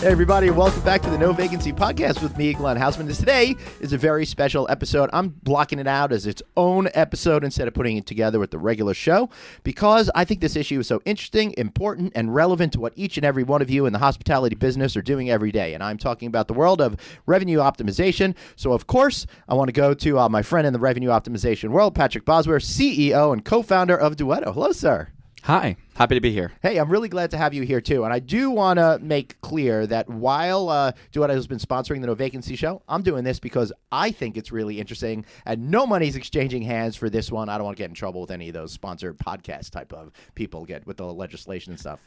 Hey everybody, welcome back to the No Vacancy Podcast with me, Glenn Hausman. Today is a very special episode. I'm blocking it out as its own episode instead of putting it together with the regular show because I think this issue is so interesting, important, and relevant to what each and every one of you in the hospitality business are doing every day. And I'm talking about the world of revenue optimization. So of course, I want to go to my friend in the revenue optimization world, Patrick Bosworth, CEO and co-founder of Duetto. Hello, sir. Hi, happy to be here. Hey, I'm really glad to have you here, too. And I do want to make clear that while Duetto has been sponsoring the No Vacancy Show, I'm doing this because I think it's really interesting, and no money's exchanging hands for this one. I don't want to get in trouble with any of those sponsored podcast type of people get with the legislation and stuff.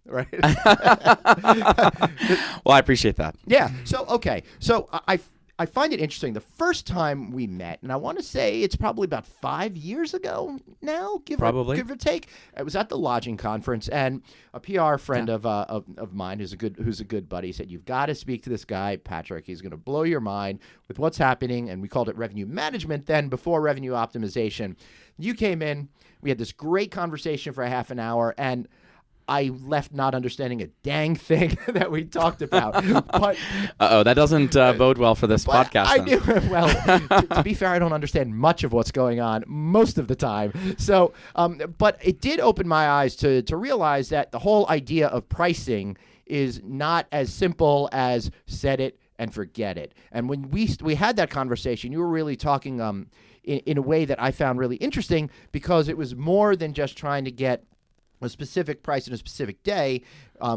Right? Well, I appreciate that. Yeah. So, okay. So I find it interesting. The first time we met, and I want to say it's probably about 5 years ago now, give or take. It was at the lodging conference, and a PR friend of mine who's a good buddy said, "You've got to speak to this guy, Patrick. He's going to blow your mind with what's happening." And we called it revenue management then, before revenue optimization. You came in. We had this great conversation for a half an hour, and I left not understanding a dang thing that we talked about. But that doesn't bode well for this podcast. I do. Well, to be fair, I don't understand much of what's going on most of the time. So, but it did open my eyes to realize that the whole idea of pricing is not as simple as set it and forget it. And when we had that conversation, you were really talking in a way that I found really interesting because it was more than just trying to get a specific price in a specific day.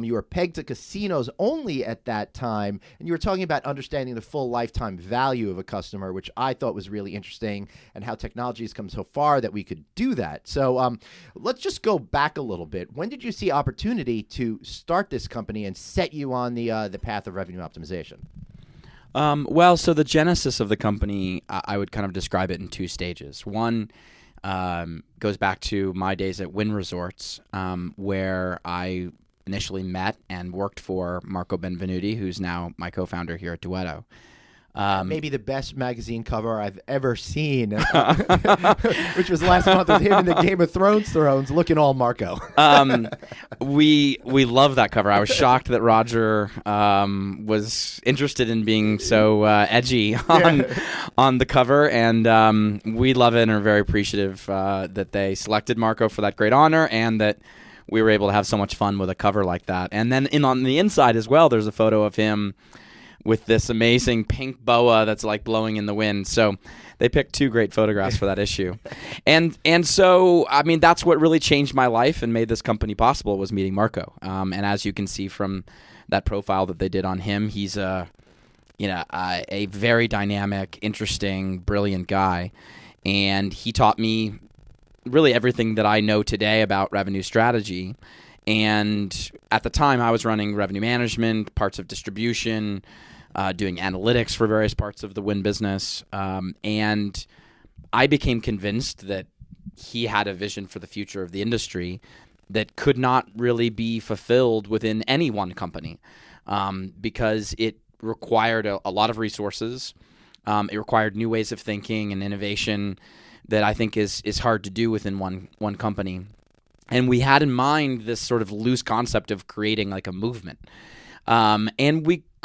You were pegged to casinos only at that time, and you were talking about understanding the full lifetime value of a customer, which I thought was really interesting, and how technology has come so far that we could do that. So let's just go back a little bit. When did you see opportunity to start this company and set you on the path of revenue optimization? Well, so the genesis of the company, I would kind of describe it in two stages. One goes back to my days at Wynn Resorts, where I initially met and worked for Marco Benvenuti, who's now my co-founder here at Duetto. Maybe the best magazine cover I've ever seen, which was last month with him in the Game of Thrones looking all Marco. We love that cover. I was shocked that Roger was interested in being so edgy on the cover, and we love it and are very appreciative that they selected Marco for that great honor, and that we were able to have so much fun with a cover like that. And then on the inside as well, there's a photo of him with this amazing pink boa that's like blowing in the wind. So they picked two great photographs for that issue. And so, I mean, that's what really changed my life and made this company possible, was meeting Marco. And as you can see from that profile that they did on him, he's a very dynamic, interesting, brilliant guy. And he taught me really everything that I know today about revenue strategy. And at the time, I was running revenue management, parts of distribution, doing analytics for various parts of the Wynn business. And I became convinced that he had a vision for the future of the industry that could not really be fulfilled within any one company, because it required a lot of resources. It required new ways of thinking and innovation that I think is hard to do within one company. And we had in mind this sort of loose concept of creating like a movement. And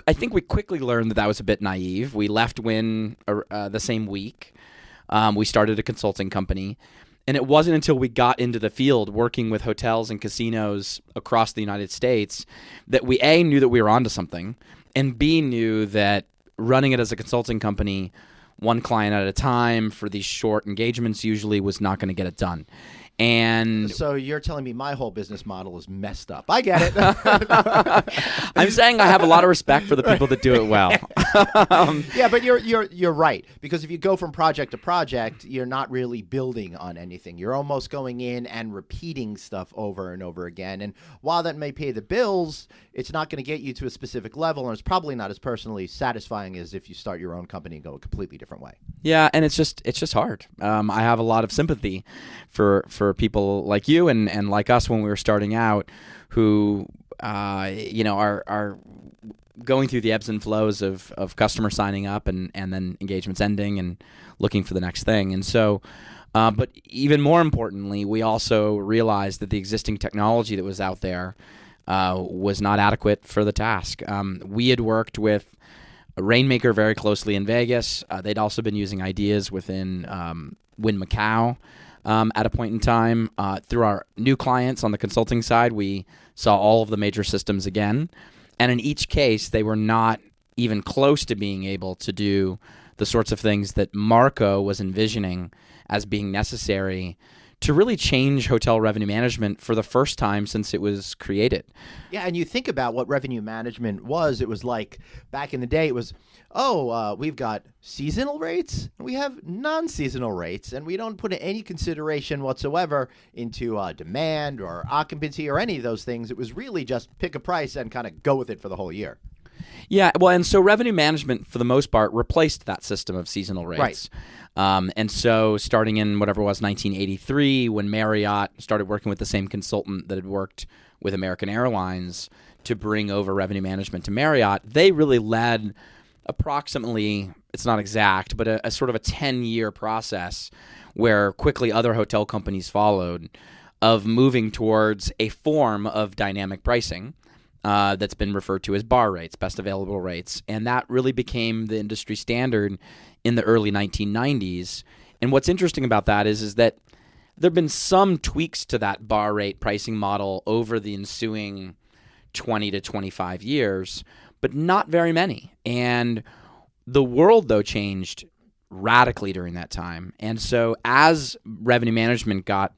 I think we quickly learned that was a bit naive. We left Wynn the same week. We started a consulting company. And it wasn't until we got into the field working with hotels and casinos across the United States that we, A, knew that we were onto something, and B, knew that running it as a consulting company, one client at a time for these short engagements usually was not going to get it done. And so you're telling me my whole business model is messed up. I get it. I'm saying I have a lot of respect for the people that do it well. Yeah, but you're right, because if you go from project to project, you're not really building on anything. You're almost going in and repeating stuff over and over again. And while that may pay the bills, it's not going to get you to a specific level, and it's probably not as personally satisfying as if you start your own company and go a completely different way. Yeah, and it's just hard. I have a lot of sympathy for people like you and like us when we were starting out, who are going through the ebbs and flows of customers signing up and then engagements ending and looking for the next thing. And so, but even more importantly, we also realized that the existing technology that was out there was not adequate for the task. We had worked with Rainmaker very closely in Vegas. They'd also been using ideas within Wynn Macau at a point in time. Through our new clients on the consulting side, we saw all of the major systems again. And in each case, they were not even close to being able to do the sorts of things that Marco was envisioning as being necessary to really change hotel revenue management for the first time since it was created. Yeah, and you think about what revenue management was. It was like back in the day, it was, we've got seasonal rates, and we have non-seasonal rates, and we don't put any consideration whatsoever into demand or occupancy or any of those things. It was really just pick a price and kind of go with it for the whole year. Yeah, well, and so revenue management, for the most part, replaced that system of seasonal rates. Right. And so starting in whatever it was, 1983, when Marriott started working with the same consultant that had worked with American Airlines to bring over revenue management to Marriott, they really led approximately, it's not exact, but a sort of a 10-year process where quickly other hotel companies followed of moving towards a form of dynamic pricing that's been referred to as bar rates, best available rates. And that really became the industry standard in the early 1990s. And what's interesting about that is that there have been some tweaks to that bar rate pricing model over the ensuing 20 to 25 years, but not very many. And the world, though, changed radically during that time. And so as revenue management got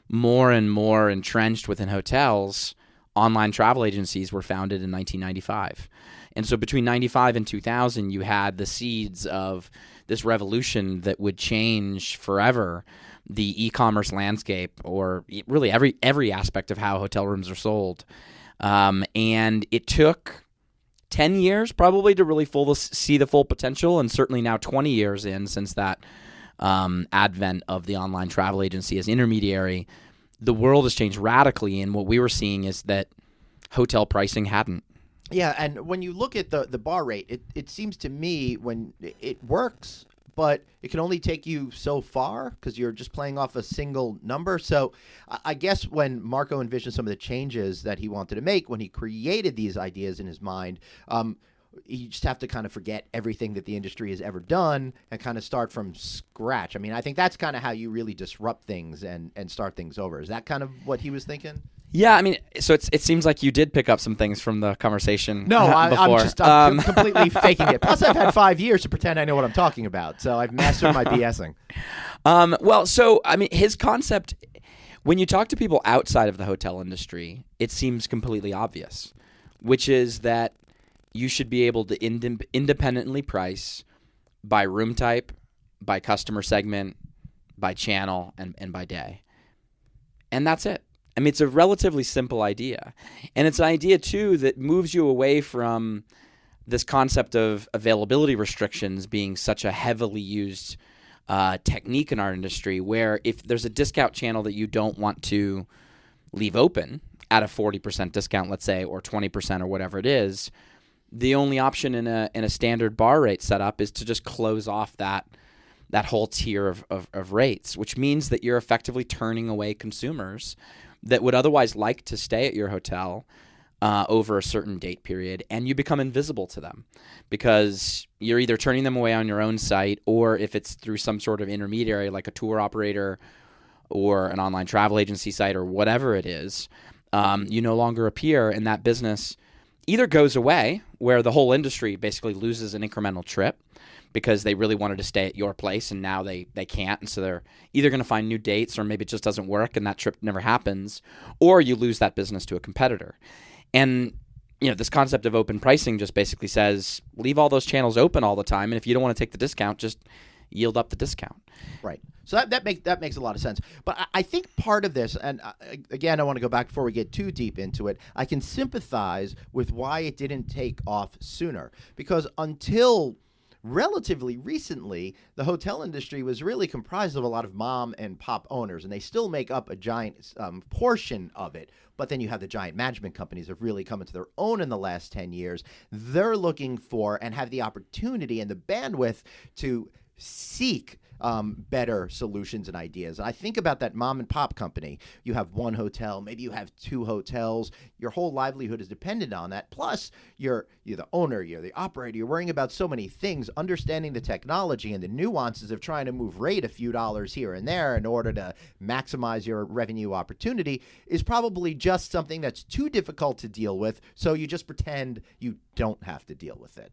more and more entrenched within hotels, online travel agencies were founded in 1995. And so between 95 and 2000, you had the seeds of this revolution that would change forever the e-commerce landscape, or really every aspect of how hotel rooms are sold. And it took 10 years probably to really see the full potential, and certainly now 20 years in since that advent of the online travel agency as intermediary, the world has changed radically, and what we were seeing is that hotel pricing hadn't. Yeah, and when you look at the bar rate, it seems to me when it works, but it can only take you so far because you're just playing off a single number. So I guess when Marco envisioned some of the changes that he wanted to make, when he created these ideas in his mind, you just have to kind of forget everything that the industry has ever done and kind of start from scratch. I mean, I think that's kind of how you really disrupt things and start things over. Is that kind of what he was thinking? Yeah, I mean, so it seems like you did pick up some things from the conversation. No, before. I'm completely faking it. Plus, I've had 5 years to pretend I know what I'm talking about, so I've mastered my BSing. Well, so, I mean, his concept, when you talk to people outside of the hotel industry, it seems completely obvious, which is that you should be able to independently price by room type, by customer segment, by channel, and by day. And that's it. I mean, it's a relatively simple idea. And it's an idea, too, that moves you away from this concept of availability restrictions being such a heavily used technique in our industry, where if there's a discount channel that you don't want to leave open at a 40% discount, let's say, or 20% or whatever it is, the only option in a standard bar rate setup is to just close off that whole tier of rates, which means that you're effectively turning away consumers that would otherwise like to stay at your hotel over a certain date period, and you become invisible to them because you're either turning them away on your own site, or if it's through some sort of intermediary like a tour operator or an online travel agency site or whatever it is, you no longer appear, and that business either goes away, where the whole industry basically loses an incremental trip because they really wanted to stay at your place and now they can't, and so they're either going to find new dates, or maybe it just doesn't work and that trip never happens, or you lose that business to a competitor. And this concept of open pricing just basically says leave all those channels open all the time, and if you don't want to take the discount, just yield up the discount. Right. So that makes a lot of sense. But I think part of this, and again, I want to go back before we get too deep into it, I can sympathize with why it didn't take off sooner. Because until relatively recently, the hotel industry was really comprised of a lot of mom and pop owners, and they still make up a giant portion of it. But then you have the giant management companies that have really come into their own in the last 10 years. They're looking for and have the opportunity and the bandwidth to seek better solutions and ideas. I think about that mom and pop company. You have one hotel, maybe you have two hotels. Your whole livelihood is dependent on that. Plus, you're the owner, you're the operator. You're worrying about so many things. Understanding the technology and the nuances of trying to move rate a few dollars here and there in order to maximize your revenue opportunity is probably just something that's too difficult to deal with. So you just pretend you don't have to deal with it.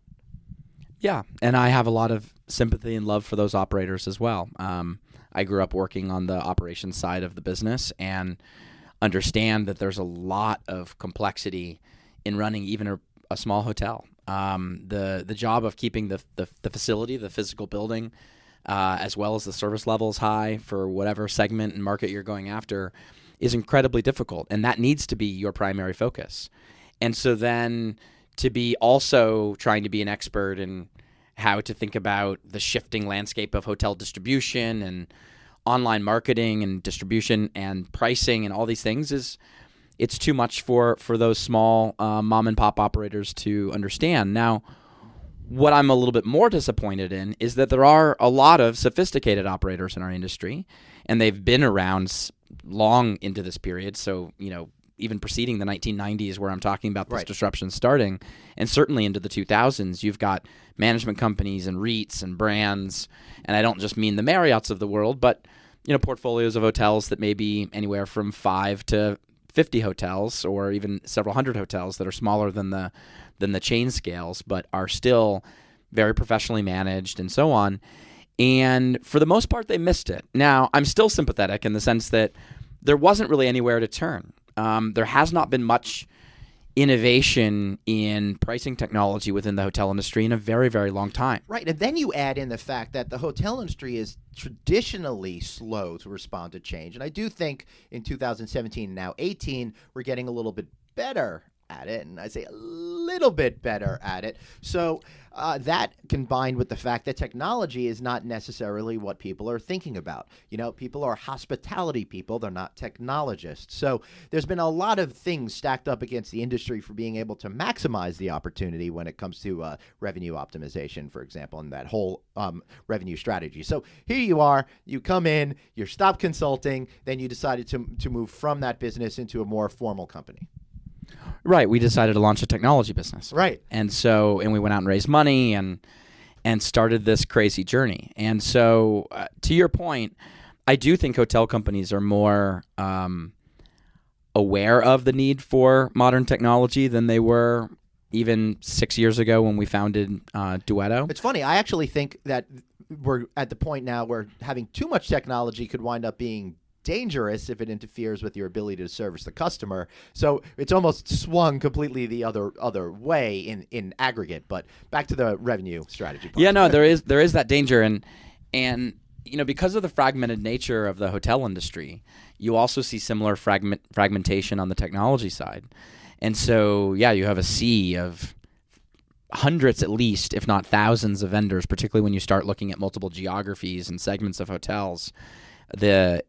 Yeah, and I have a lot of sympathy and love for those operators as well. I grew up working on the operations side of the business and understand that there's a lot of complexity in running even a small hotel. The job of keeping the facility, the physical building, as well as the service levels high for whatever segment and market you're going after is incredibly difficult, and that needs to be your primary focus. And so then to be also trying to be an expert in how to think about the shifting landscape of hotel distribution and online marketing and distribution and pricing and all these things it's too much for those small mom and pop operators to understand. Now, what I'm a little bit more disappointed in is that there are a lot of sophisticated operators in our industry, and they've been around long into this period. So, even preceding the 1990s, where I'm talking about this disruption starting, and certainly into the 2000s, you've got management companies and REITs and brands, and I don't just mean the Marriotts of the world, but portfolios of hotels that may be anywhere from 5 to 50 hotels, or even several hundred hotels that are smaller than the chain scales, but are still very professionally managed and so on. And for the most part, they missed it. Now, I'm still sympathetic in the sense that there wasn't really anywhere to turn. There has not been much innovation in pricing technology within the hotel industry in a very, very long time. Right. And then you add in the fact that the hotel industry is traditionally slow to respond to change. And I do think in 2017 and now 18, we're getting a little bit better at it. And I say a little bit better at it. So that combined with the fact that technology is not necessarily what people are thinking about. People are hospitality people. They're not technologists. So there's been a lot of things stacked up against the industry for being able to maximize the opportunity when it comes to revenue optimization, for example, and that whole revenue strategy. So here you are, you come in, you stop consulting, then you decided to move from that business into a more formal company. Right. We decided to launch a technology business. Right. And we went out and raised money and started this crazy journey. And so to your point, I do think hotel companies are more aware of the need for modern technology than they were even 6 years ago when we founded Duetto. It's funny. I actually think that we're at the point now where having too much technology could wind up being dangerous if it interferes with your ability to service the customer. So it's almost swung completely the other way in aggregate. But back to the revenue strategy part. Yeah, no, there is that danger, and because of the fragmented nature of the hotel industry, you also see similar fragmentation on the technology side. And so, yeah, you have a sea of hundreds at least, if not thousands of vendors, particularly when you start looking at multiple geographies and segments of hotels. The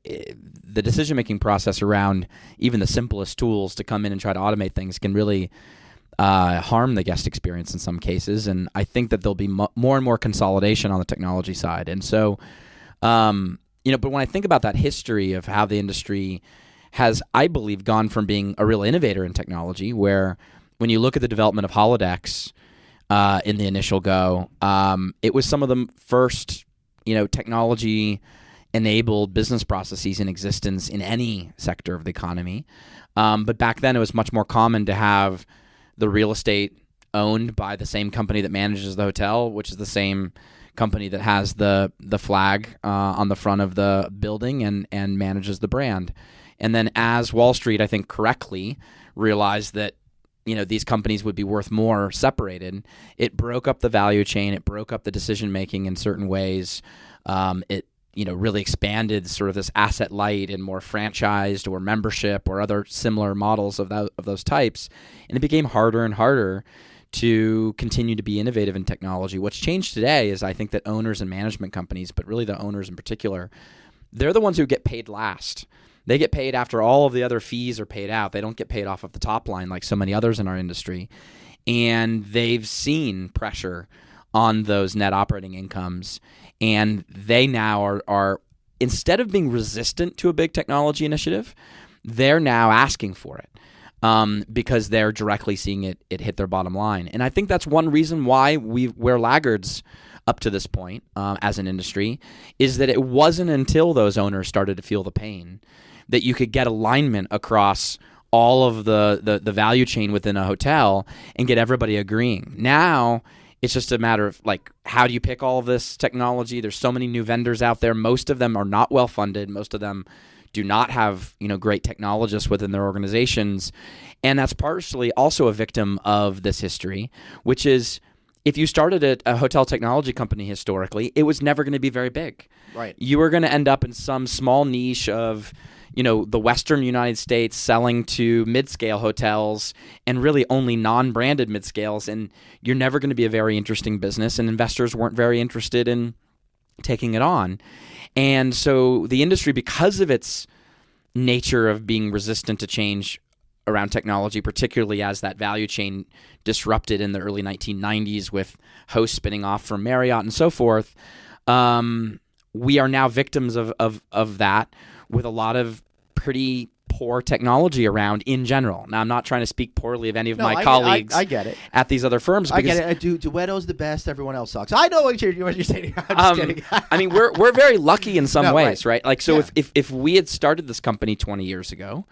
decision-making process around even the simplest tools to come in and try to automate things can really harm the guest experience in some cases. And I think that there'll be more and more consolidation on the technology side. And so, but when I think about that history of how the industry has, I believe, gone from being a real innovator in technology, where when you look at the development of holodecks in the initial go, it was some of the first, technology enabled business processes in existence in any sector of the economy. But back then it was much more common to have the real estate owned by the same company that manages the hotel, which is the same company that has the flag on the front of the building and manages the brand. And then as Wall Street, I think correctly, realized that these companies would be worth more separated, it broke up the value chain, it broke up the decision making in certain ways. It really expanded sort of this asset light and more franchised or membership or other similar models of those types. And it became harder and harder to continue to be innovative in technology. What's changed today is I think that owners and management companies, but really the owners in particular, they're the ones who get paid last. They get paid after all of the other fees are paid out. They don't get paid off of the top line like so many others in our industry. And they've seen pressure on those net operating incomes. And they now are instead of being resistant to a big technology initiative, they're now asking for it. Because they're directly seeing it hit their bottom line. And I think that's one reason why we're laggards up to this point as an industry, is that it wasn't until those owners started to feel the pain that you could get alignment across all of the value chain within a hotel and get everybody agreeing. Now it's just a matter of, like, how do you pick all of this technology? There's so many new vendors out there. Most of them are not well funded. Most of them do not have, great technologists within their organizations. And that's partially also a victim of this history, which is, if you started a hotel technology company historically, it was never going to be very big. Right. You were going to end up in some small niche of, the Western United States selling to mid-scale hotels and really only non-branded mid-scales. And you're never going to be a very interesting business, and investors weren't very interested in taking it on. And so the industry, because of its nature of being resistant to change around technology, particularly as that value chain disrupted in the early 1990s with Host spinning off from Marriott and so forth, we are now victims of that, with a lot of pretty poor technology around in general. Now, I'm not trying to speak poorly of any of my colleagues I get it. at these other firms. I get it. Duetto's the best. Everyone else sucks. I know what you're saying. I'm just kidding. I mean, we're very lucky in some ways, right? Like, so Yeah. if we had started this company 20 years ago,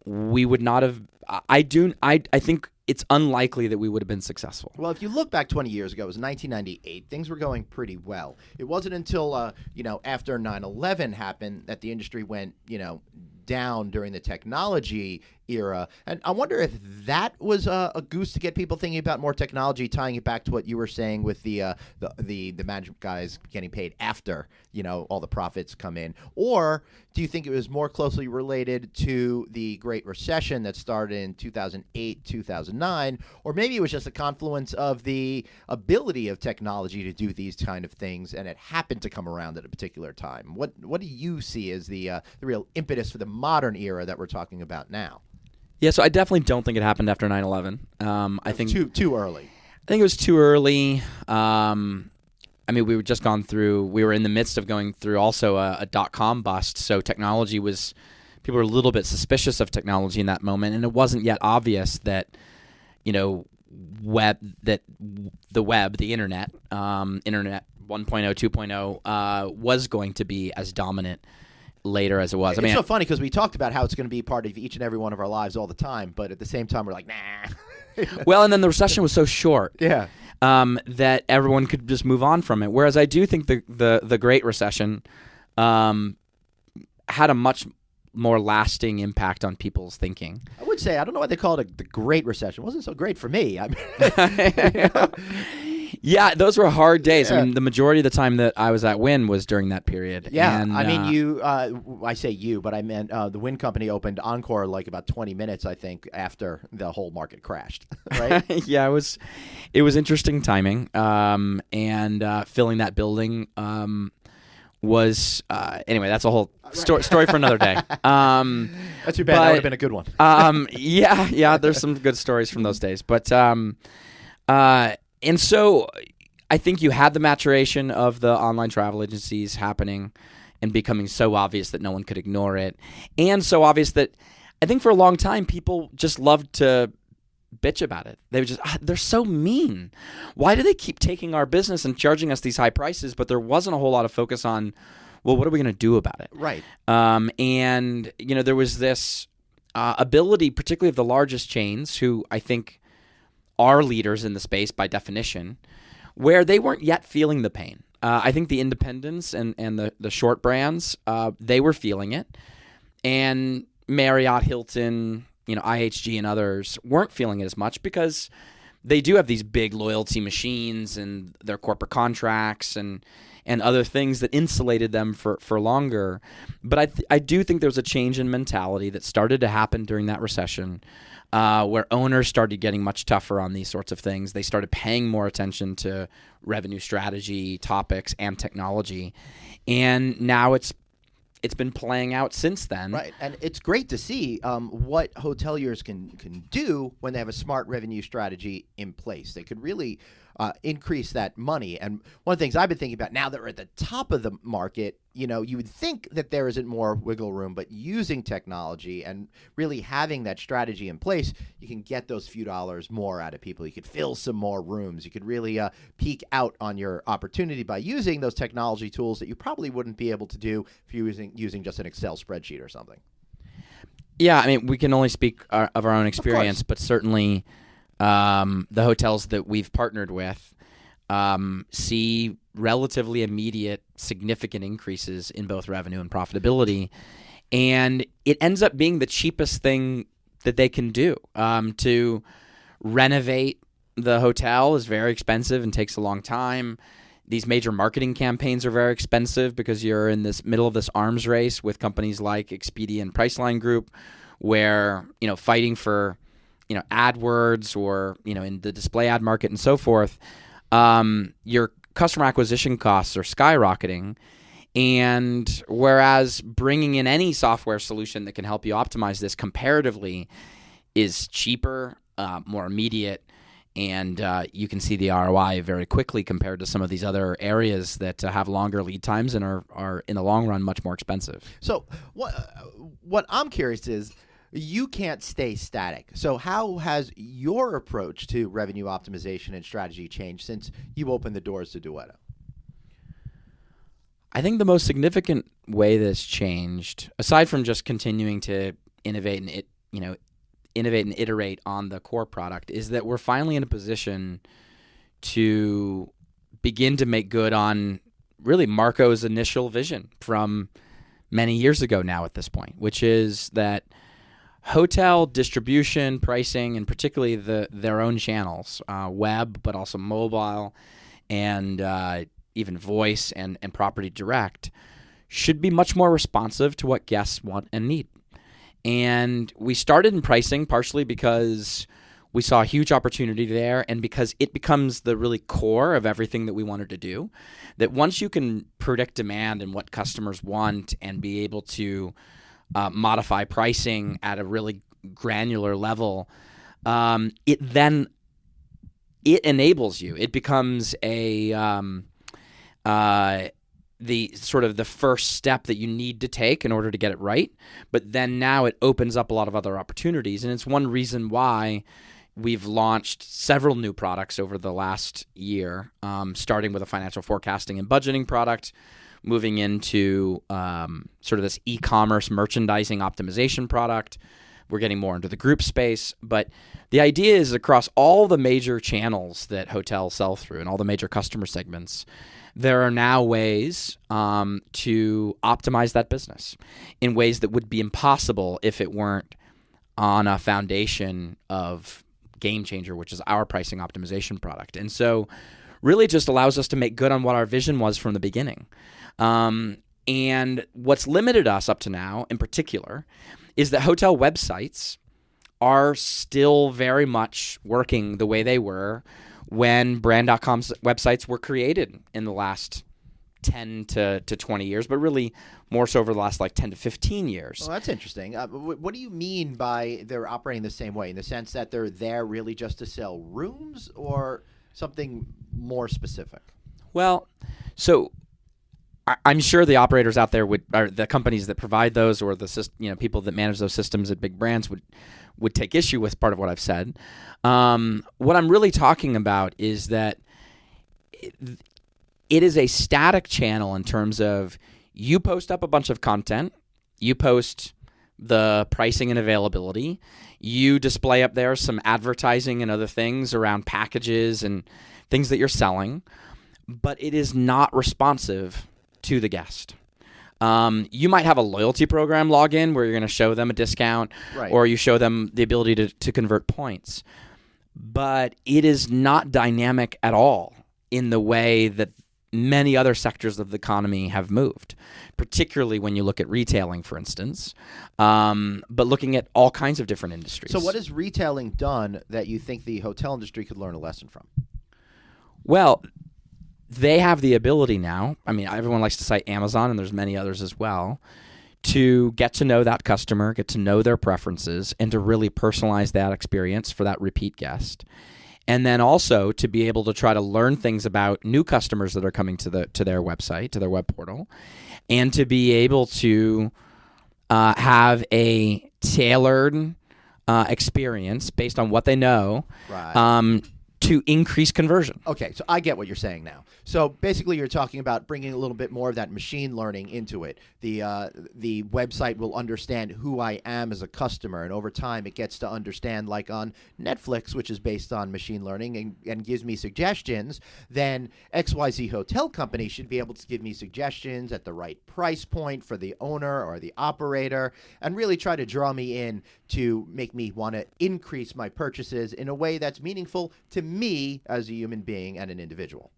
we would not have. I think it's unlikely that we would have been successful. Well, if you look back 20 years ago, it was 1998. Things were going pretty well. It wasn't until after 9/11 happened that the industry went down during the technology era. And I wonder if that was a goose to get people thinking about more technology, tying it back to what you were saying with the management guys getting paid after all the profits come in. Or do you think it was more closely related to the Great Recession that started in 2008, 2009? Or maybe it was just a confluence of the ability of technology to do these kind of things, and it happened to come around at a particular time. What do you see as the real impetus for the modern era that we're talking about now? Yeah, so I definitely don't think it happened after 9/11. I think too early. I think it was too early. I mean, we were in the midst of going through also a dot-com bust, so technology people were a little bit suspicious of technology in that moment, and it wasn't yet obvious that, the internet 1.0, 2.0, was going to be as dominant later as it was. It's so funny because we talked about how it's going to be part of each and every one of our lives all the time, but at the same time, we're like, nah. Well, and then the recession was so short. Yeah. That everyone could just move on from it. Whereas I do think the Great Recession had a much more lasting impact on people's thinking. I would say, I don't know why they call it the Great Recession. It wasn't so great for me. I mean, Yeah, those were hard days. Yeah. I mean, the majority of the time that I was at Wynn was during that period. Yeah, and, I mean, I say you, but I meant the Wynn Company opened Encore like about 20 minutes, I think, after the whole market crashed, right? Yeah, it was interesting timing, and filling that building was anyway. That's a whole story for another day. That's too bad. That would have been a good one. Yeah. There's some good stories from those days, but and so I think you had the maturation of the online travel agencies happening and becoming so obvious that no one could ignore it, and so obvious that I think for a long time people just loved to bitch about it. They were just, they're so mean. Why do they keep taking our business and charging us these high prices? But there wasn't a whole lot of focus on, well, what are we going to do about it? Right. And, there was this ability, particularly of the largest chains, who I think are leaders in the space by definition, where they weren't yet feeling the pain. I think the independents and the short brands, they were feeling it. And Marriott, Hilton, IHG and others weren't feeling it as much because they do have these big loyalty machines and their corporate contracts and other things that insulated them for longer. But I do think there was a change in mentality that started to happen during that recession, where owners started getting much tougher on these sorts of things. They started paying more attention to revenue strategy topics and technology. And now it's it's been playing out since then. Right, and it's great to see what hoteliers can do when they have a smart revenue strategy in place. They could really increase that money. And one of the things I've been thinking about now that we're at the top of the market, you would think that there isn't more wiggle room, but using technology and really having that strategy in place, you can get those few dollars more out of people. You could fill some more rooms. You could really peak out on your opportunity by using those technology tools that you probably wouldn't be able to do if you're using just an Excel spreadsheet or something. Yeah, I mean, we can only speak of our own experience, but certainly the hotels that we've partnered with see relatively immediate, significant increases in both revenue and profitability. And it ends up being the cheapest thing that they can do. To renovate the hotel is very expensive and takes a long time. These major marketing campaigns are very expensive because you're in this middle of this arms race with companies like Expedia and Priceline Group, where, fighting for, AdWords or, in the display ad market and so forth, your customer acquisition costs are skyrocketing. And whereas bringing in any software solution that can help you optimize this comparatively is cheaper, more immediate, and you can see the ROI very quickly compared to some of these other areas that have longer lead times and are in the long run much more expensive. So what I'm curious is, you can't stay static. So how has your approach to revenue optimization and strategy changed since you opened the doors to Duetto? I think the most significant way this changed, aside from just continuing to innovate and iterate on the core product, is that we're finally in a position to begin to make good on really Marco's initial vision from many years ago now at this point, which is that hotel distribution, pricing, and particularly their own channels, web, but also mobile, and even voice and property direct, should be much more responsive to what guests want and need. And we started in pricing partially because we saw a huge opportunity there and because it becomes the really core of everything that we wanted to do. That once you can predict demand and what customers want and be able to modify pricing at a really granular level, it enables you. It becomes the sort of the first step that you need to take in order to get it right. But then now it opens up a lot of other opportunities. And it's one reason why we've launched several new products over the last year, starting with a financial forecasting and budgeting product, moving into sort of this e-commerce merchandising optimization product. We're getting more into the group space. But the idea is across all the major channels that hotels sell through and all the major customer segments, there are now ways to optimize that business in ways that would be impossible if it weren't on a foundation of Game Changer, which is our pricing optimization product. And so really just allows us to make good on what our vision was from the beginning. And what's limited us up to now, in particular, is that hotel websites are still very much working the way they were when brand.com's websites were created in the last 10 to 20 years, but really more so over the last 10 to 15 years. Well, that's interesting. What do you mean by they're operating the same way, in the sense that they're there really just to sell rooms or something more specific? Well, so I'm sure the operators out there or the companies that provide those, or the people that manage those systems at big brands would take issue with part of what I've said. What I'm really talking about is that it is a static channel in terms of you post up a bunch of content, you post the pricing and availability, you display up there some advertising and other things around packages and things that you're selling, but it is not responsive to the guest. You might have a loyalty program login where you're going to show them a discount, right, or you show them the ability to convert points. But it is not dynamic at all in the way that many other sectors of the economy have moved, particularly when you look at retailing, for instance, but looking at all kinds of different industries. So what has retailing done that you think the hotel industry could learn a lesson from? Well, they have the ability now, I mean, everyone likes to cite Amazon, and there's many others as well, to get to know that customer, get to know their preferences, and to really personalize that experience for that repeat guest. And then also to be able to try to learn things about new customers that are coming to their website, to their web portal, and to be able to have a tailored experience based on what they know, Right. to increase conversion. Okay, so I get what you're saying now. So basically, you're talking about bringing a little bit more of that machine learning into it. The website will understand who I am as a customer, and over time, it gets to understand, like on Netflix, which is based on machine learning, and gives me suggestions. Then XYZ hotel company should be able to give me suggestions at the right price point for the owner or the operator, and really try to draw me in to make me want to increase my purchases in a way that's meaningful to me as a human being and an individual.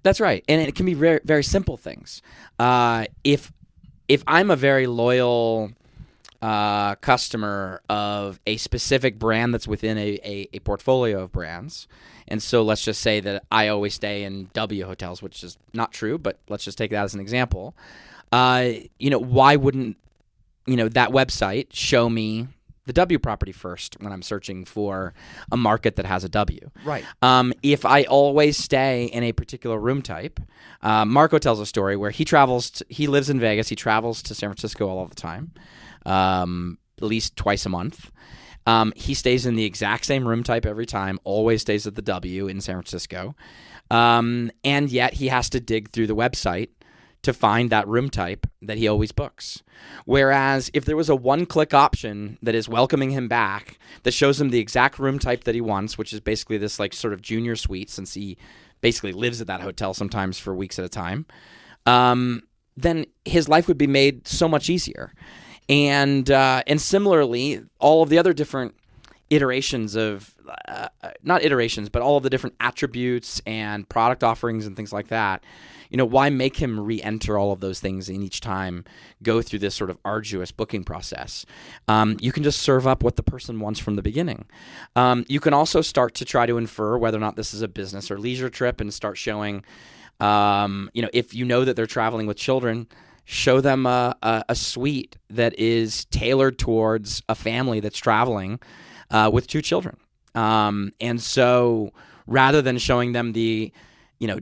That's right, and it can be very, very simple things. If I'm a very loyal customer of a specific brand that's within a portfolio of brands, and so let's just say that I always stay in W hotels, which is not true, but let's just take that as an example. Why wouldn't that website show me the W property first when I'm searching for a market that has a W? Right. If I always stay in a particular room type, Marco tells a story where he lives in Vegas. He travels to San Francisco all the time, at least twice a month. He stays in the exact same room type every time, always stays at the W in San Francisco. And yet he has to dig through the website to find that room type that he always books. Whereas if there was a one-click option that is welcoming him back, that shows him the exact room type that he wants, which is basically this like sort of junior suite, since he basically lives at that hotel sometimes for weeks at a time, then his life would be made so much easier. And similarly, all of the other different iterations of, not iterations, but all of the different attributes and product offerings and things like that, why make him re-enter all of those things and each time go through this sort of arduous booking process? You can just serve up what the person wants from the beginning. You can also start to try to infer whether or not this is a business or leisure trip and start showing, if you know that they're traveling with children, show them a suite that is tailored towards a family that's traveling with two children. And so rather than showing them the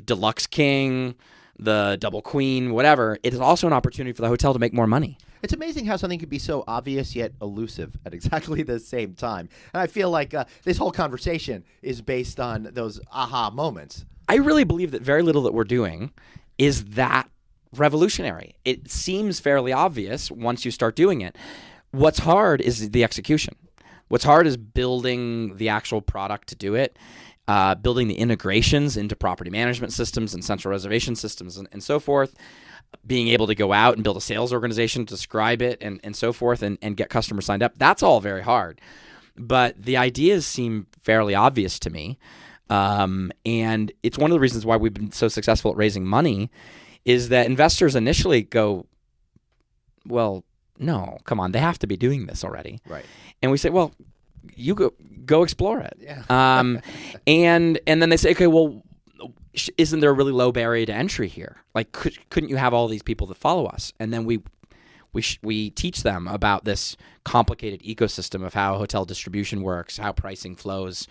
deluxe king, the double queen, whatever, it is also an opportunity for the hotel to make more money. It's amazing how something could be so obvious yet elusive at exactly the same time. And I feel like this whole conversation is based on those aha moments. I really believe that very little that we're doing is that revolutionary. It seems fairly obvious once you start doing it. What's hard is the execution. What's hard is building the actual product to do it. Building the integrations into property management systems and central reservation systems and so forth, being able to go out and build a sales organization, describe it and so forth and get customers signed up. That's all very hard. But the ideas seem fairly obvious to me. And it's one of the reasons why we've been so successful at raising money is that investors initially go, well, no, come on, they have to be doing this already. Right. And we say, well, you go explore it. Yeah. And then they say, okay, well, isn't there a really low barrier to entry here? Like, couldn't you have all these people that follow us? And then we teach them about this complicated ecosystem of how hotel distribution works, how pricing flows,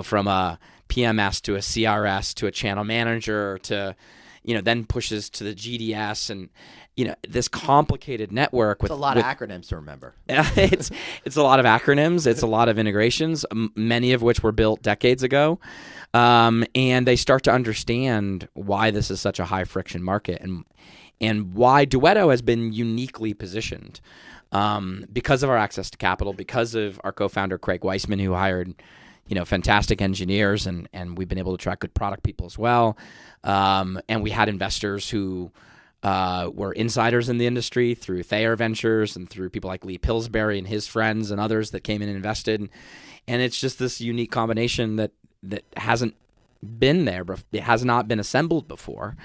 from a PMS to a CRS to a channel manager to, then pushes to the GDS and, this complicated network. It's a lot of acronyms to remember. It's a lot of acronyms. It's a lot of integrations, many of which were built decades ago. And they start to understand why this is such a high friction market and why Duetto has been uniquely positioned because of our access to capital, because of our co-founder, Craig Weissman, who hired fantastic engineers, and we've been able to attract good product people as well. And we had investors who were insiders in the industry through Thayer Ventures and through people like Lee Pillsbury and his friends and others that came in and invested. And it's just this unique combination that hasn't been there, it has not been assembled before,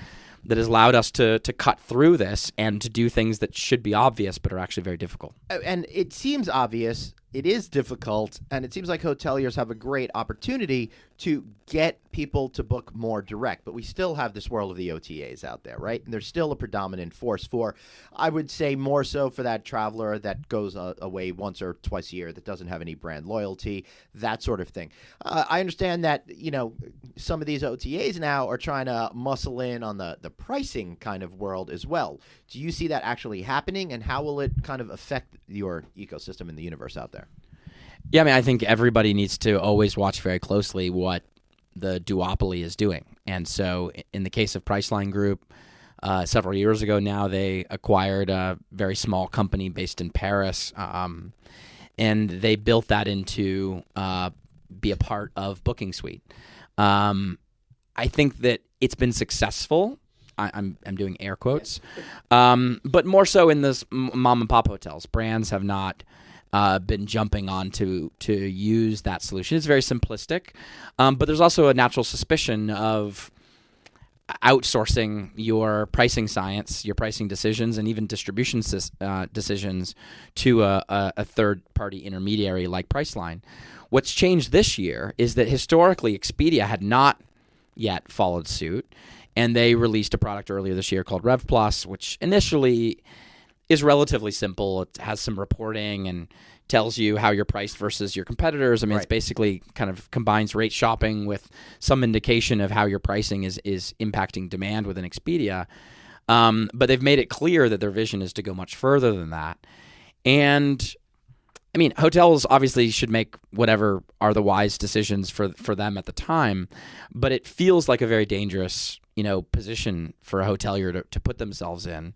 that has allowed us to cut through this and to do things that should be obvious but are actually very difficult. And it seems obvious it is difficult, and it seems like hoteliers have a great opportunity to get people to book more direct, but we still have this world of the OTAs out there, right? And there's still a predominant force for, I would say more so for that traveler that goes away once or twice a year that doesn't have any brand loyalty, that sort of thing. I understand that, some of these OTAs now are trying to muscle in on the pricing kind of world as well. Do you see that actually happening, and how will it kind of affect your ecosystem in the universe out there? Yeah, I mean, I think everybody needs to always watch very closely what the duopoly is doing. And so in the case of Priceline Group, several years ago now, they acquired a very small company based in Paris, and they built that into be a part of Booking Suite. I think that it's been successful. I'm doing air quotes, but more so in this mom and pop hotels. Brands have not been jumping on to use that solution. It's very simplistic, but there's also a natural suspicion of outsourcing your pricing science, your pricing decisions, and even distribution decisions to a third-party intermediary like Priceline. What's changed this year is that historically Expedia had not yet followed suit, and they released a product earlier this year called Rev Plus, which initially is relatively simple. It has some reporting and tells you how you're priced versus your competitors. I mean, It's basically kind of combines rate shopping with some indication of how your pricing is impacting demand within Expedia. But they've made it clear that their vision is to go much further than that. And I mean, hotels obviously should make whatever are the wise decisions for them at the time, but it feels like a very dangerous position for a hotelier to put themselves in,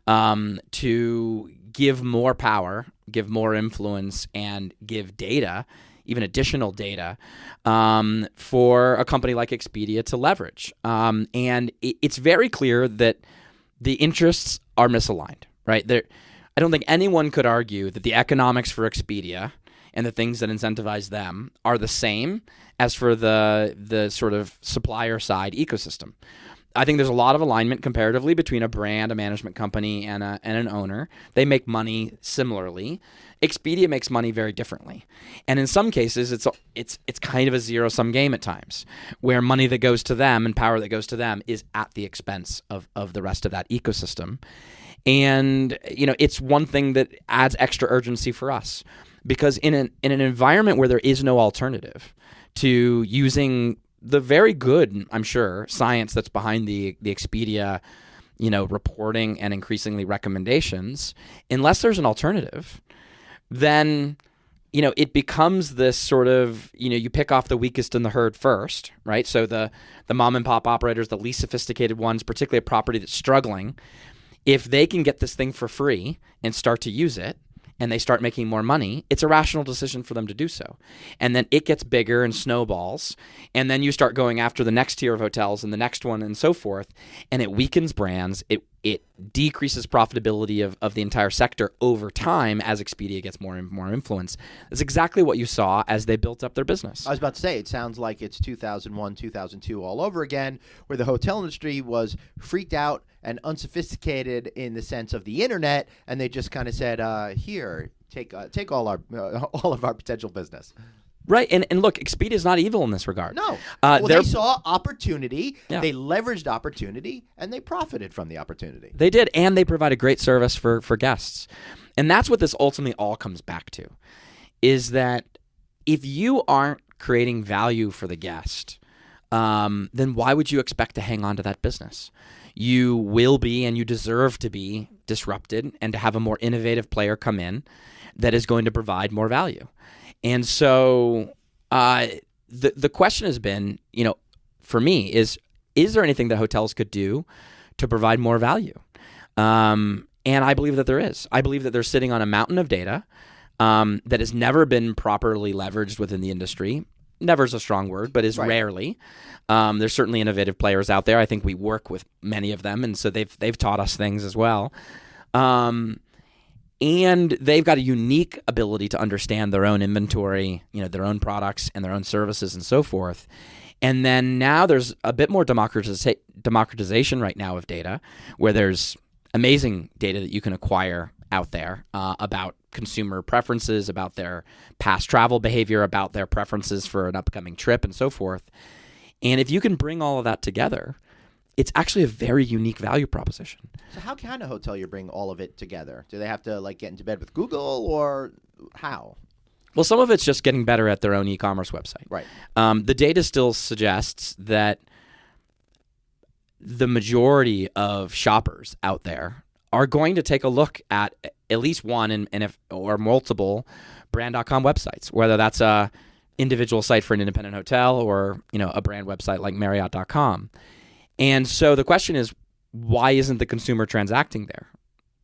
to give more power, give more influence, and give data, even additional data, for a company like Expedia to leverage. And it's very clear that the interests are misaligned, right? I don't think anyone could argue that the economics for Expedia and the things that incentivize them are the same as for the sort of supplier side ecosystem. I think there's a lot of alignment comparatively between a brand, a management company, and an owner. They make money similarly. Expedia makes money very differently, and in some cases, it's kind of a zero-sum game at times, where money that goes to them and power that goes to them is at the expense of the rest of that ecosystem. And it's one thing that adds extra urgency for us, because in an environment where there is no alternative to using the very good, I'm sure, science that's behind the Expedia, reporting and increasingly recommendations, unless there's an alternative, then, it becomes this sort of, you pick off the weakest in the herd first, right? So the mom and pop operators, the least sophisticated ones, particularly a property that's struggling, if they can get this thing for free and start to use it, and they start making more money, it's a rational decision for them to do so. And then it gets bigger and snowballs, and then you start going after the next tier of hotels and the next one and so forth, and it weakens brands. It decreases profitability of the entire sector over time as Expedia gets more and more influence. That's exactly what you saw as they built up their business. I was about to say, it sounds like it's 2001, 2002 all over again, where the hotel industry was freaked out and unsophisticated in the sense of the internet, and they just kind of said, "Here, take all of our potential business." Right, and look, Expedia is not evil in this regard. No, they saw opportunity, They leveraged opportunity, and they profited from the opportunity. They did, and they provide a great service for guests. And that's what this ultimately all comes back to, is that if you aren't creating value for the guest, then why would you expect to hang on to that business? You will be, and you deserve to be, disrupted and to have a more innovative player come in that is going to provide more value. And so the question has been, for me, is there anything that hotels could do to provide more value? And I believe that there is. I believe that they're sitting on a mountain of data that has never been properly leveraged within the industry. Never is a strong word, but is rarely. There's certainly innovative players out there. I think we work with many of them, and so they've taught us things as well. And they've got a unique ability to understand their own inventory, their own products and their own services and so forth. And then now there's a bit more democratization right now of data, where there's amazing data that you can acquire out there about consumer preferences, about their past travel behavior, about their preferences for an upcoming trip, and so forth. And if you can bring all of that together, it's actually a very unique value proposition. So how can a hotelier bring all of it together? Do they have to like get into bed with Google, or how? Well, some of it's just getting better at their own e-commerce website. Right. The data still suggests that the majority of shoppers out there are going to take a look at least one or multiple brand.com websites, whether that's a individual site for an independent hotel or a brand website like Marriott.com. And so the question is, why isn't the consumer transacting there?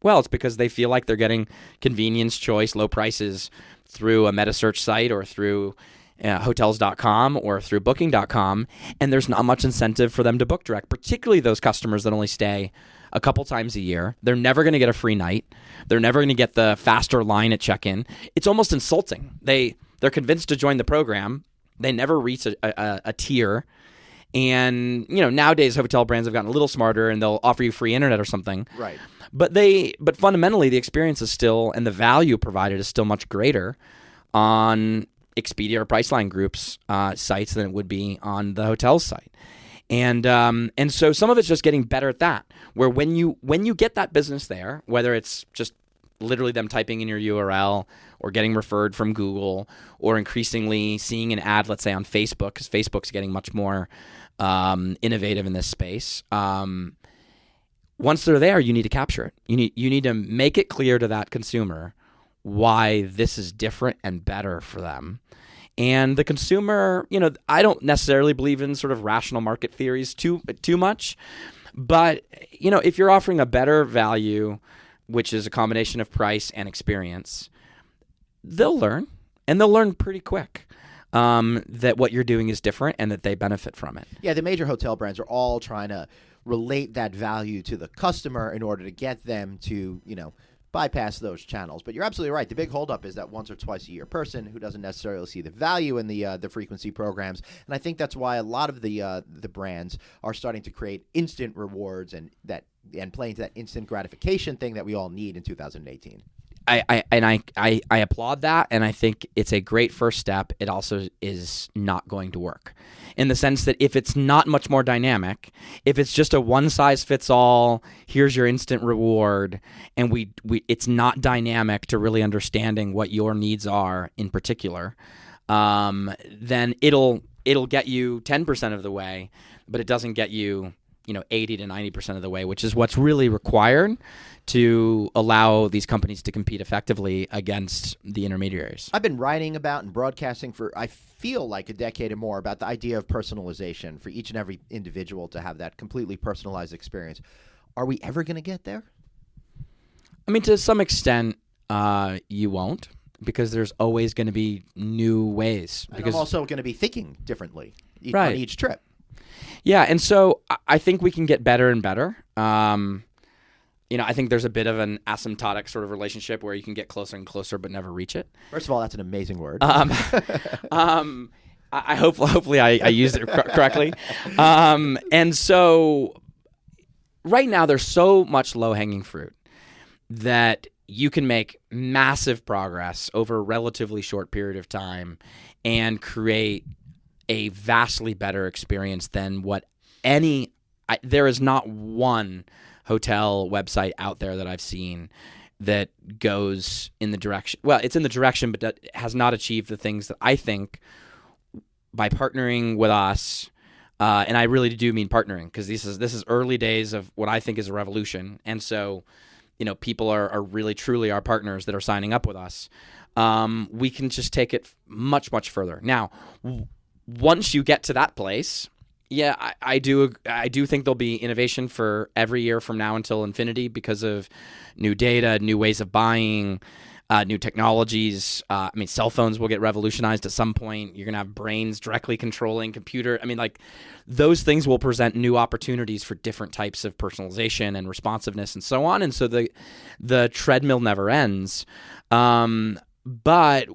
Well, it's because they feel like they're getting convenience, choice, low prices through a meta search site or through hotels.com or through booking.com, and there's not much incentive for them to book direct, particularly those customers that only stay a couple times a year. They're never going to get a free night. They're never going to get the faster line at check-in. It's almost insulting. They're convinced to join the program. They never reach a tier. And nowadays hotel brands have gotten a little smarter, and they'll offer you free internet or something. Right. But fundamentally, the experience is still, and the value provided is still much greater on Expedia or Priceline Group's sites than it would be on the hotel's site. And so some of it's just getting better at that, where when you get that business there, whether it's just literally them typing in your URL or getting referred from Google or increasingly seeing an ad, let's say on Facebook, because Facebook's getting much more innovative in this space. Once they're there, you need to capture it. You need to make it clear to that consumer why this is different and better for them. And the consumer, I don't necessarily believe in sort of rational market theories too much, but if you're offering a better value, which is a combination of price and experience, they'll learn, and they'll learn pretty quick that what you're doing is different and that they benefit from it. Yeah, the major hotel brands are all trying to relate that value to the customer in order to get them to, bypass those channels. But you're absolutely right. The big holdup is that once or twice a year person who doesn't necessarily see the value in the frequency programs. And I think that's why a lot of the brands are starting to create instant rewards and play into that instant gratification thing that we all need in 2018. I applaud that, and I think it's a great first step. It also is not going to work in the sense that if it's not much more dynamic, if it's just a one-size-fits-all, here's your instant reward, and it's not dynamic to really understanding what your needs are in particular, then it'll get you 10% of the way, but it doesn't get you 80 to 90% of the way, which is what's really required to allow these companies to compete effectively against the intermediaries. I've been writing about and broadcasting for, I feel like, a decade or more about the idea of personalization for each and every individual to have that completely personalized experience. Are we ever going to get there? I mean, to some extent, you won't, because there's always going to be new ways. And I'm also going to be thinking differently right. on each trip. Yeah, and so I think we can get better and better. I think there's a bit of an asymptotic sort of relationship where you can get closer and closer but never reach it. First of all, that's an amazing word. Hopefully I used it correctly. And so right now there's so much low-hanging fruit that you can make massive progress over a relatively short period of time and create a vastly better experience than what there is not one hotel website out there that I've seen that goes in the direction. Well, it's in the direction, but that has not achieved the things that I think by partnering with us. And I really do mean partnering, because this is early days of what I think is a revolution. And so, people are really truly our partners that are signing up with us. We can just take it much, much further. Now, once you get to that place, yeah, I do think there'll be innovation for every year from now until infinity because of new data, new ways of buying, new technologies. Cell phones will get revolutionized at some point. You're going to have brains directly controlling computer. Those things will present new opportunities for different types of personalization and responsiveness and so on. And so the treadmill never ends. But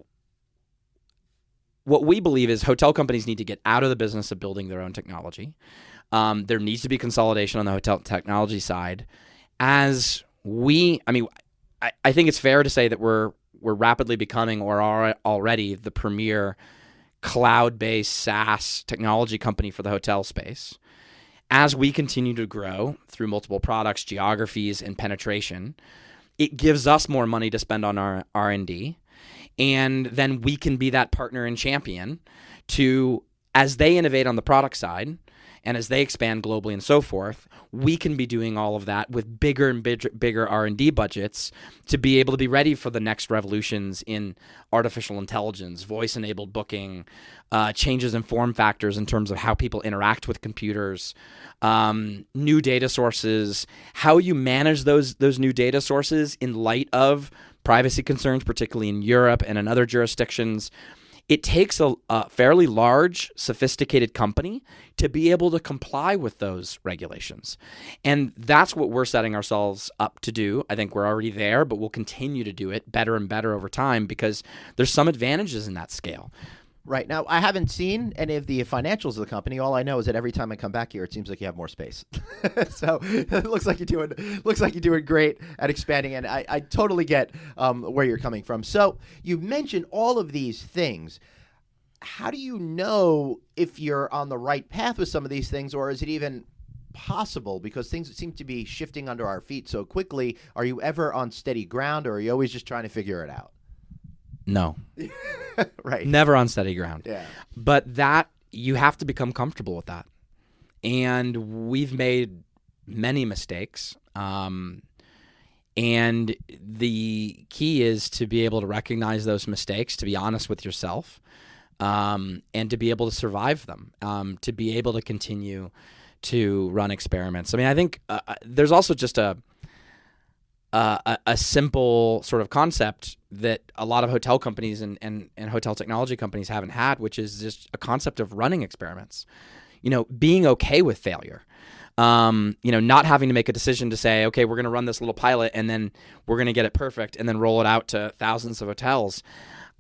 what we believe is hotel companies need to get out of the business of building their own technology. There needs to be consolidation on the hotel technology side. I think it's fair to say that we're rapidly becoming, or are already, the premier cloud-based SaaS technology company for the hotel space. As we continue to grow through multiple products, geographies, and penetration, it gives us more money to spend on our R&D. And then we can be that partner and champion to, as they innovate on the product side and as they expand globally and so forth, we can be doing all of that with bigger and bigger R&D budgets to be able to be ready for the next revolutions in artificial intelligence, voice-enabled booking, changes in form factors in terms of how people interact with computers, new data sources, how you manage those new data sources in light of privacy concerns, particularly in Europe and in other jurisdictions. It takes a fairly large, sophisticated company to be able to comply with those regulations. And that's what we're setting ourselves up to do. I think we're already there, but we'll continue to do it better and better over time because there's some advantages in that scale. Right. Now, I haven't seen any of the financials of the company. All I know is that every time I come back here, it seems like you have more space. So it looks like you're doing great at expanding, and I totally get where you're coming from. So you mentioned all of these things. How do you know if you're on the right path with some of these things, or is it even possible? Because things seem to be shifting under our feet so quickly. Are you ever on steady ground, or are you always just trying to figure it out? No. Right. Never on steady ground. Yeah. But that, you have to become comfortable with that. And we've made many mistakes. And the key is to be able to recognize those mistakes, to be honest with yourself, and to be able to survive them, to be able to continue to run experiments. I mean, I think there's also just a simple sort of concept that a lot of hotel companies and hotel technology companies haven't had, which is just a concept of running experiments. Being okay with failure. Not having to make a decision to say, okay, we're going to run this little pilot and then we're going to get it perfect and then roll it out to thousands of hotels.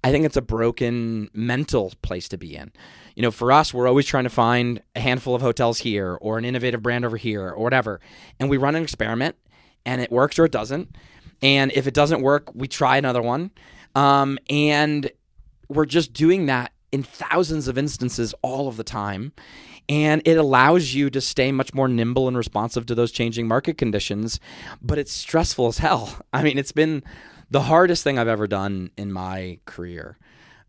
I think it's a broken mental place to be in. For us, we're always trying to find a handful of hotels here or an innovative brand over here or whatever. And we run an experiment and it works or it doesn't. And if it doesn't work, we try another one. And we're just doing that in thousands of instances all of the time. And it allows you to stay much more nimble and responsive to those changing market conditions. But it's stressful as hell. I mean, it's been the hardest thing I've ever done in my career.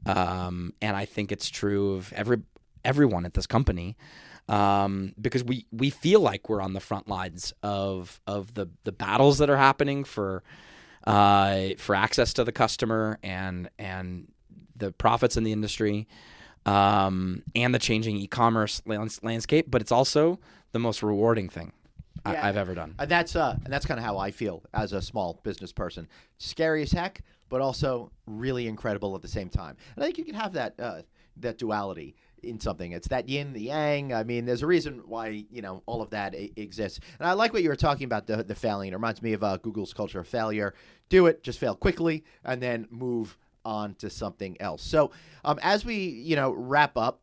And I think it's true of everyone at this company. Because we feel like we're on the front lines of the battles that are happening for access to the customer and the profits in the industry, and the changing e-commerce landscape. But it's also the most rewarding thing I've ever done. And that's kind of how I feel as a small business person. Scary as heck, but also really incredible at the same time. And I think you can have that duality in something. It's that yin, the yang. I mean, there's a reason why, all of that exists. And I like what you were talking about, the failing. It reminds me of Google's culture of failure. Do it, just fail quickly, and then move on to something else. So as we, wrap up,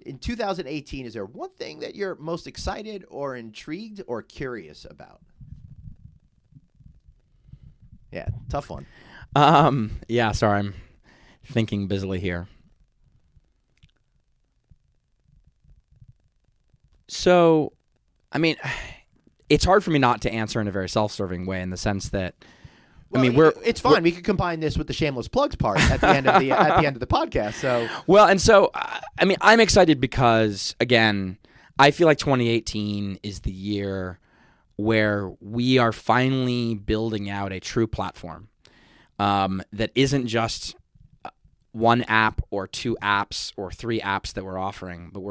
in 2018, is there one thing that you're most excited or intrigued or curious about? Yeah, tough one. Yeah, sorry, I'm thinking busily here. So, I mean, it's hard for me not to answer in a very self-serving way in the sense that, it's fine. We could combine this with the shameless plugs part at the end of the podcast. So, I'm excited because, again, I feel like 2018 is the year where we are finally building out a true platform that isn't just one app or two apps or three apps that we're offering, but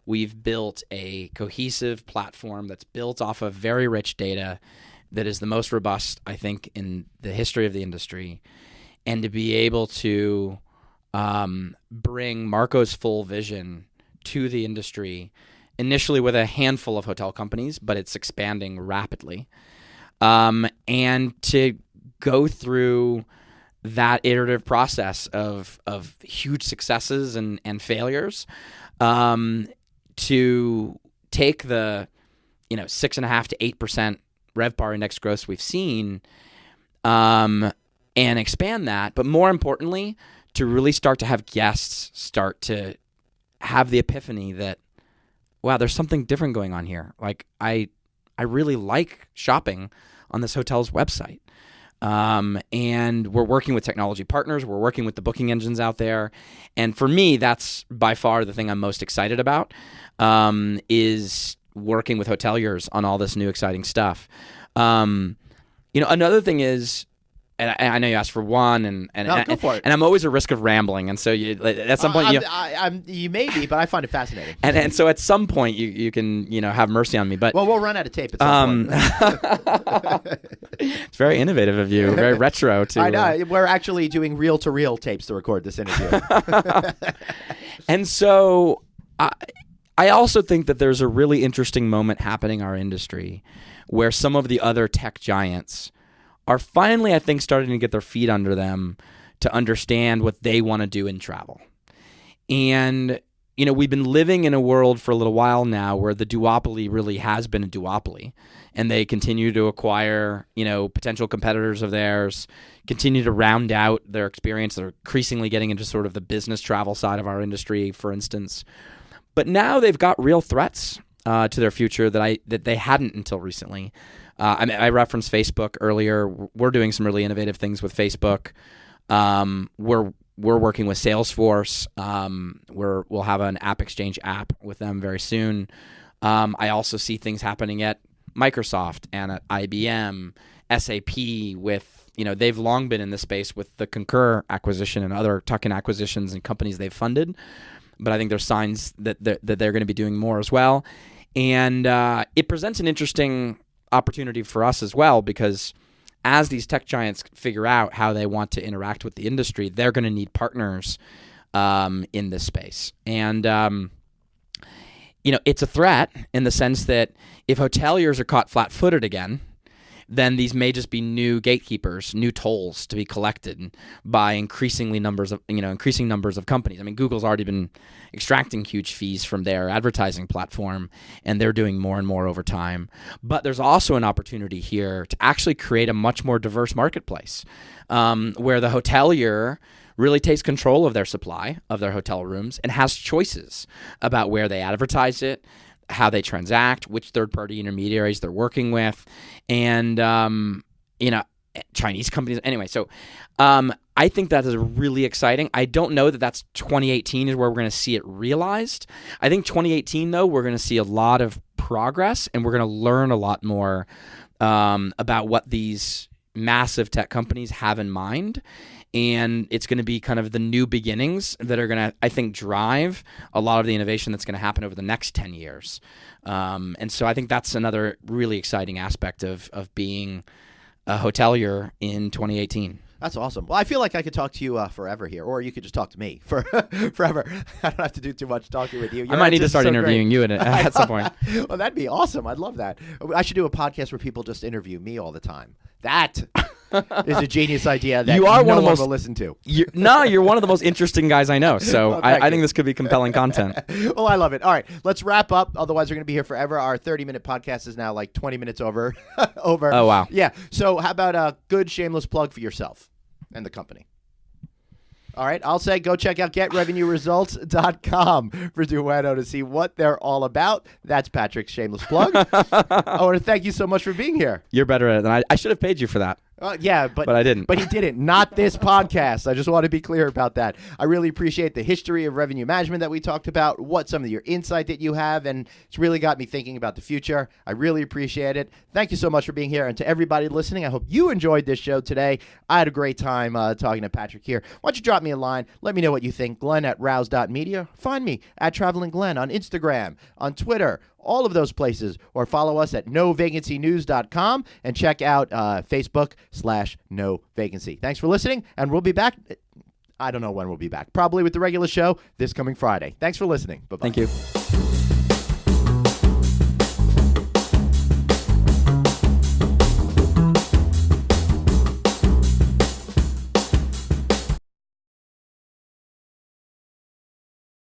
we've built a cohesive platform that's built off of very rich data that is the most robust, I think, in the history of the industry. And to be able to bring Marco's full vision to the industry, initially with a handful of hotel companies, but it's expanding rapidly. And to go through that iterative process of huge successes and failures, to take the 6.5% to 8% RevPAR index growth we've seen, and expand that. But more importantly, to really start to have guests start to have the epiphany that, wow, there's something different going on here. Like I really like shopping on this hotel's website. And we're working with technology partners. We're working with the booking engines out there. And for me, that's by far the thing I'm most excited about, is working with hoteliers on all this new exciting stuff. Another thing is, and I know you asked for one, go for it. And I'm always at risk of rambling, and so at some point you may be, but I find it fascinating. And so at some point you can have mercy on me. But we'll run out of tape at some point. It's very innovative of you, very retro. I know we're actually doing reel-to-reel tapes to record this interview. And so I also think that there's a really interesting moment happening in our industry where some of the other tech giants are finally, I think, starting to get their feet under them to understand what they want to do in travel. And, we've been living in a world for a little while now where the duopoly really has been a duopoly, and they continue to acquire, potential competitors of theirs, continue to round out their experience. They're increasingly getting into sort of the business travel side of our industry, for instance. But now they've got real threats to their future that they hadn't until recently. I referenced Facebook earlier. We're doing some really innovative things with Facebook. We're working with Salesforce. We'll have an app exchange app with them very soon. I also see things happening at Microsoft and at IBM, SAP. With they've long been in this space with the Concur acquisition and other tuck-in acquisitions and companies they've funded. But I think there's signs that they're going to be doing more as well, and it presents an interesting opportunity for us as well, because as these tech giants figure out how they want to interact with the industry, they're going to need partners in this space. And it's a threat in the sense that if hoteliers are caught flat-footed again, then these may just be new gatekeepers, new tolls to be collected by increasing numbers of companies. I mean, Google's already been extracting huge fees from their advertising platform, and they're doing more and more over time. But there's also an opportunity here to actually create a much more diverse marketplace, where the hotelier really takes control of their supply of their hotel rooms and has choices about where they advertise it, how they transact, which third-party intermediaries they're working with, and Chinese companies. Anyway, so I think that is really exciting. I don't know that that's 2018 is where we're going to see it realized. I think 2018, though, we're going to see a lot of progress, and we're going to learn a lot more about what these massive tech companies have in mind. And it's going to be kind of the new beginnings that are going to, I think, drive a lot of the innovation that's going to happen over the next 10 years. And so I think that's another really exciting aspect of being a hotelier in 2018. That's awesome. Well, I feel like I could talk to you forever here, or you could just talk to me forever. I don't have to do too much talking with you. I might need to start interviewing you at some point. Well, that'd be awesome. I'd love that. I should do a podcast where people just interview me all the time. That is a genius idea that you are no one of the one most, will listen to. You're one of the most interesting guys I know. So well, I think this could be compelling content. Well, I love it. All right, let's wrap up. Otherwise, we're going to be here forever. Our 30-minute podcast is now like 20 minutes over. Oh, wow. Yeah. So how about a good shameless plug for yourself and the company? All right, I'll say go check out getrevenueresults.com for Duetto to see what they're all about. That's Patrick's shameless plug. I want to thank you so much for being here. You're better at it than I should have paid you for that. Yeah, but I didn't. But he didn't. Not this podcast. I just want to be clear about that. I really appreciate the history of revenue management that we talked about, what some of your insight that you have, and it's really got me thinking about the future. I really appreciate it. Thank you so much for being here. And to everybody listening, I hope you enjoyed this show today. I had a great time talking to Patrick here. Why don't you drop me a line? Let me know what you think. Glenn@rouse.media. Find me at Traveling Glenn on Instagram, on Twitter, all of those places, or follow us at novacancynews.com and check out Facebook/NoVacancy. Thanks for listening, and we'll be back. I don't know when we'll be back. Probably with the regular show this coming Friday. Thanks for listening. Bye-bye. Thank you.